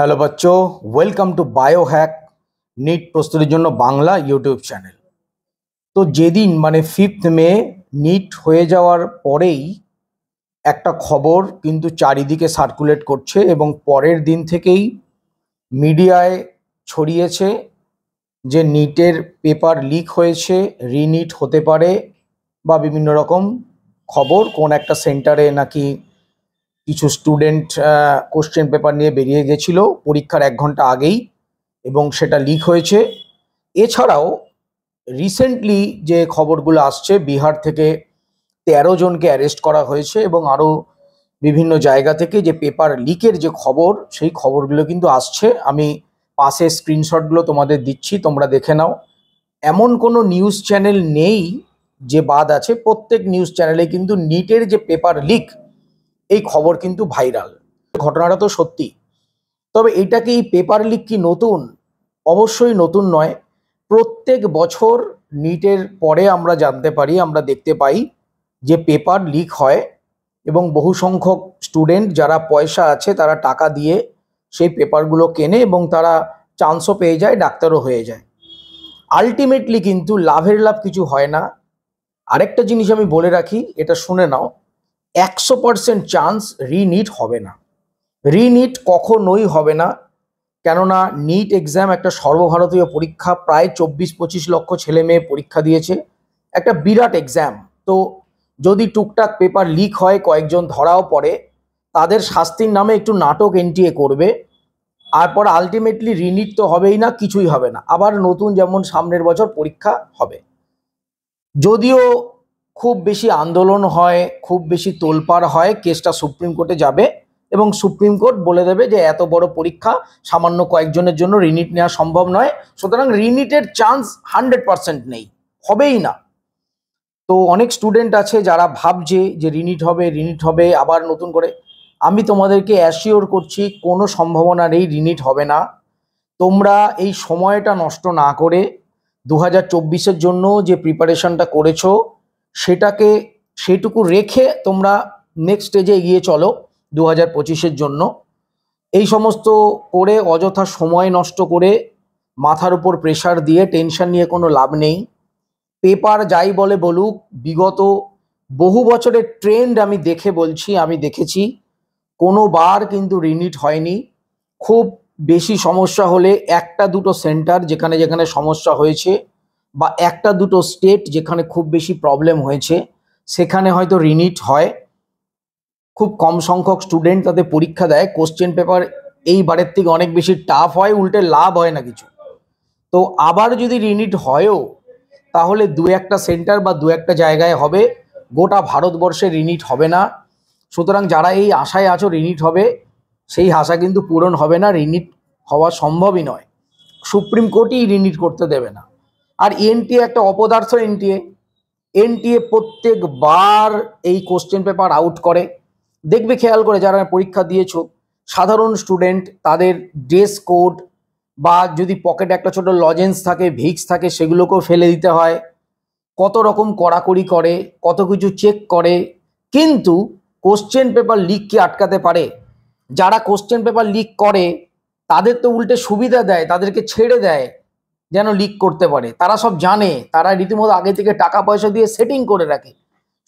Hello বাচ্চো, welcome to Biohack NEET প্রস্তুতির জন্য বাংলা ইউটিউব চ্যানেল। তো যেদিন মানে 5th মে নিট হয়ে যাওয়ার পরেই একটা খবর কিন্তু চারিদিকে সার্কুলেট করছে এবং পরের দিন থেকেই মিডিয়ায় ছড়িয়েছে যে নিটের পেপার লিক হয়েছে, রিনিট হতে পারে বা বিভিন্ন রকম খবর। কোন একটা সেন্টারে নাকি কিছু স্টুডেন্ট কোশ্চেন পেপার নিয়ে বেরিয়ে গেছিল পরীক্ষার 1 ঘন্টা আগেই এবং সেটা লিক হয়েছে। এছাড়াও রিসেন্টলি যে খবরগুলো আসছে, বিহার থেকে 13 জনকে অ্যারেস্ট করা হয়েছে এবং আরও বিভিন্ন জায়গা থেকে যে পেপার লিকের যে খবর, সেই খবরগুলো কিন্তু আসছে। আমি পাশে স্ক্রিনশটগুলো তোমাদের দিচ্ছি, তোমরা দেখে নাও। এমন কোনো নিউজ চ্যানেল নেই যে বাদ আছে, প্রত্যেক নিউজ চ্যানেলে কিন্তু নিটের যে পেপার লিক এই খবর কিন্তু ভাইরাল। ঘটনাটা তো সত্যি, তবে এটা কি পেপার লিক কি নতুন? অবশ্যই নতুন নয়। প্রত্যেক বছর নিটের পরে আমরা জানতে পারি, আমরা দেখতে পাই যে পেপার লিক হয় এবং বহু সংখ্যক স্টুডেন্ট যারা পয়সা আছে তারা টাকা দিয়ে সেই পেপারগুলো কেনে এবং তারা চান্সও পেয়ে যায়, ডাক্তারও হয়ে যায়। আলটিমেটলি কিন্তু লাভের লাভ কিছু হয় না। আরেকটা জিনিস আমি বলে রাখি, এটা শুনে নাও, 100% চান্স রিনিট হবে না। রিনিট কখনোই হবে না, কেননা নিট এক্সাম একটা সর্বভারতীয় পরীক্ষা। প্রায় 24-25 লক্ষ ছেলে মেয়ে পরীক্ষা দিয়েছে, একটা বিরাট এক্সাম। তো যদি টুকটাক পেপার লিক হয়, কয়েকজন ধরাও পড়ে, তাদের শাস্তির নামে একটু নাটক এনটিএ করবে, তারপর আলটিমেটলি রিনিট তো হবেই না, কিছুই হবে না। আবার নতুন যেমন সামনের বছর পরীক্ষা হবে। যদিও খুব বেশি আন্দোলন হয়, খুব বেশি তোলপাড় হয়, কেসটা সুপ্রিম কোর্টে যাবে এবং সুপ্রিম কোর্ট বলে দেবে যে এত বড় পরীক্ষা সামান্য কয়েকজনের জন্য রিনিট নেওয়া সম্ভব নয়, সুতরাং রিনিটের চান্স 100% নেই, হবেই না। তো অনেক স্টুডেন্ট আছে যারা ভাবছে যে রিনিট হবে আবার নতুন করে। আমি তোমাদেরকে অ্যাসিওর করছি কোনো সম্ভাবনা নেই রিনিট হবে না। তোমরা এই সময়টা নষ্ট না করে 2024-এর জন্য যে প্রিপারেশনটা করেছো সেটাকে সেটুকু রেখে তোমরা নেক্সট স্টেজে এগিয়ে চলো 2025-এর জন্য। এই সমস্ত করে অযথা সময় নষ্ট করে মাথার উপর প্রেশার দিয়ে টেনশন নিয়ে কোনো লাভ নেই। পেপার যাই বলে বলুক, বিগত বহু বছরের ট্রেন্ড আমি দেখে বলছি, আমি দেখেছি কোনোবার কিন্তু রিনিট হয়নি। খুব বেশি সমস্যা হলে একটা দুটো সেন্টার যেখানে যেখানে সমস্যা হয়েছে বা একটা দুটো স্টেট যেখানে খুব বেশি প্রবলেম হয়েছে সেখানে হয়তো রিনিট হয়। খুব কম সংখ্যক স্টুডেন্ট তাতে পরীক্ষা দেয়। কোশ্চেন পেপার এইবারের থেকে অনেক বেশি টাফ হয়, উল্টে লাভ হয় না কিছু। তো আবার যদি রিনিট হয়ও তাহলে দু একটা সেন্টার বা দু একটা জায়গায় হবে, গোটা ভারতবর্ষে রিনিট হবে না। সুতরাং যারা এই আশায় আছো রিনিট হবে, সেই আশা কিন্তু পূরণ হবে না, রিনিট হওয়া সম্ভবই নয়। সুপ্রিম কোর্টই রিনিট করতে দেবে না। আর এনটিএ একটা অপদার্থ, এনটিএ প্রত্যেকবার এই কোশ্চেন পেপার আউট করে। দেখবে খেয়াল করে যারা পরীক্ষা দিয়েছো, সাধারণ স্টুডেন্ট, তাদের ড্রেস কোড বা যদি পকেটে একটা ছোট লজেন্স থাকে, ভিক্স থাকে, সেগুলোকেও ফেলে দিতে হয়। কত রকম কড়াকড়ি করে, কত কিছু চেক করে, কিন্তু কোশ্চেন পেপার লিককে আটকাতে পারে? যারা কোশ্চেন পেপার লিক করে তাদের তো উল্টে সুবিধা দেয়, তাদেরকে ছেড়ে দেয় যেন লিক করতে পারে। তারা সব জানে, তারা রীতিমতো আগে থেকে টাকা পয়সা দিয়ে সেটিং করে রাখে।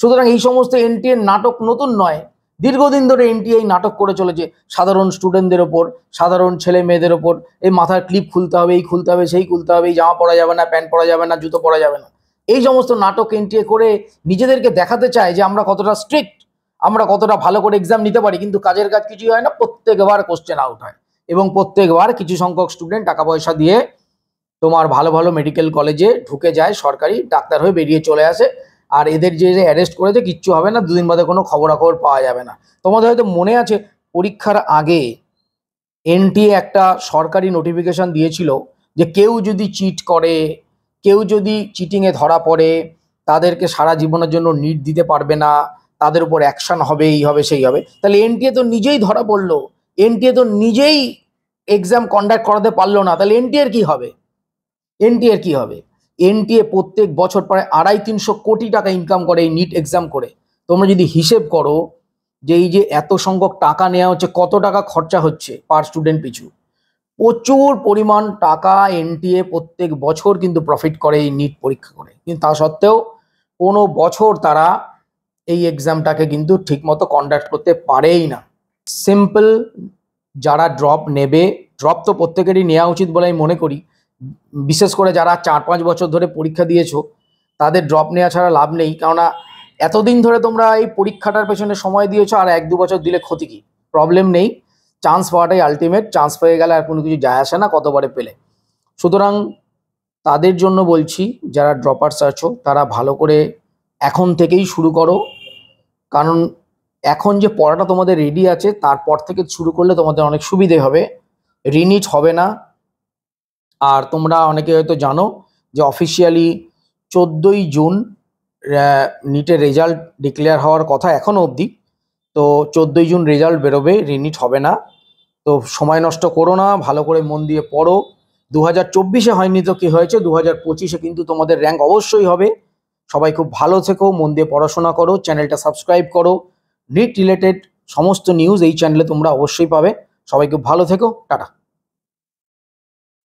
সুতরাং এই সমস্ত এনটিএর নাটক নতুন নয়, দীর্ঘদিন ধরে এনটিএ নাটক করে চলেছে সাধারণ স্টুডেন্টদের ওপর, সাধারণ ছেলে মেয়েদের ওপর। এই মাথার ক্লিপ খুলতে হবে, এই খুলতে হবে, সেই খুলতে হবে, এই জামা পরা যাবে না, প্যান্ট পরা যাবে না, জুতো পরা যাবে না, এই সমস্ত নাটক এনটিএ করে নিজেদেরকে দেখাতে চায় যে আমরা কতটা স্ট্রিক্ট, আমরা কতটা ভালো করে এক্সাম নিতে পারি। কিন্তু কাজের কাজ কিছুই হয় না, প্রত্যেকবার কোশ্চেন আউট হয় এবং প্রত্যেকবার কিছু সংখ্যক স্টুডেন্ট টাকা পয়সা দিয়ে তোমার ভালো ভালো মেডিকেল কলেজে ঢুকে যায়, সরকারি ডাক্তার হয়ে বেরিয়ে চলে আসে। আর এদের যে অ্যারেস্ট করেছে কিচ্ছু হবে না, দুদিন বাদে কোনো খবরাখবর পাওয়া যাবে না। তোমাদের হয়তো মনে আছে পরীক্ষার আগে এনটিএ একটা সরকারি নোটিফিকেশন দিয়েছিল যে কেউ যদি চিট করে, কেউ যদি চিটিংয়ে ধরা পড়ে, তাদেরকে সারা জীবনের জন্য নিট দিতে পারবে না, তাদের উপর অ্যাকশন হবে, এই হবে সেই হবে। তাহলে এনটিএ তো নিজেই ধরা পড়লো, এনটিএ তো নিজেই এক্সাম কন্ডাক্ট করাতে পারলো না, তাহলে এনটিএর কি হবে? এনটিএর কি হবে? এনটিএ প্রত্যেক বছর প্রায় 250-300 কোটি টাকা ইনকাম করে এই নিট এক্সাম করে। তোমরা যদি হিসেব করো যে এই যে এত সংখ্যক টাকা নেওয়া হচ্ছে, কত টাকা খরচা হচ্ছে পার স্টুডেন্ট পিছু, প্রচুর পরিমাণ টাকা এনটিএ প্রত্যেক বছর কিন্তু প্রফিট করে এই নিট পরীক্ষা করে, কিন্তু তা সত্ত্বেও কোনো বছর তারা এই এক্সামটাকে কিন্তু ঠিকমতো কন্ডাক্ট করতে পারেই না। সিম্পল, যারা ড্রপ নেবে, ড্রপ তো প্রত্যেকেরই নেওয়া উচিত বলে আমি মনে করি, বিশেষ করে যারা 4-5 বছর ধরে পরীক্ষা দিয়েছো তাদের ড্রপ নেওয়া ছাড়া লাভ নেই। কেননা এতদিন ধরে তোমরা এই পরীক্ষাটার পেছনে সময় দিয়েছো, আর 1-2 বছর দিলে ক্ষতি কি? প্রবলেম নেই, চান্স পাওয়াটাই আলটিমেট, চান্স পেয়ে গেলে আর কোনো কিছু যায় আসে না কতবারে পেলে। সুতরাং তাদের জন্য বলছি, যারা ড্রপার্স আছো তারা ভালো করে এখন থেকেই শুরু করো, কারণ এখন যে পড়াটা তোমাদের রেডি আছে তারপর থেকে শুরু করলে তোমাদের অনেক সুবিধে হবে, রিনিট হবে না। আর তোমরা অনেকে হয়তো জানো যে অফিসিয়ালি 14ই জুন নিটের রেজাল্ট ডিক্লেয়ার হওয়ার কথা এখনও অবধি। তো 14ই জুন রেজাল্ট বেরোবে, রিনিট হবে না। তো সময় নষ্ট করো না, ভালো করে মন দিয়ে পড়ো। 2024-এ হয়নি তো কি হয়েছে, 2025-এ কিন্তু তোমাদের র্যাঙ্ক অবশ্যই হবে। সবাই খুব ভালো থেকো, মন দিয়ে পড়াশোনা করো, চ্যানেলটা সাবস্ক্রাইব করো। নিট রিলেটেড সমস্ত নিউজ এই চ্যানেলে তোমরা অবশ্যই পাবে। সবাই খুব ভালো থেকো, টাটা।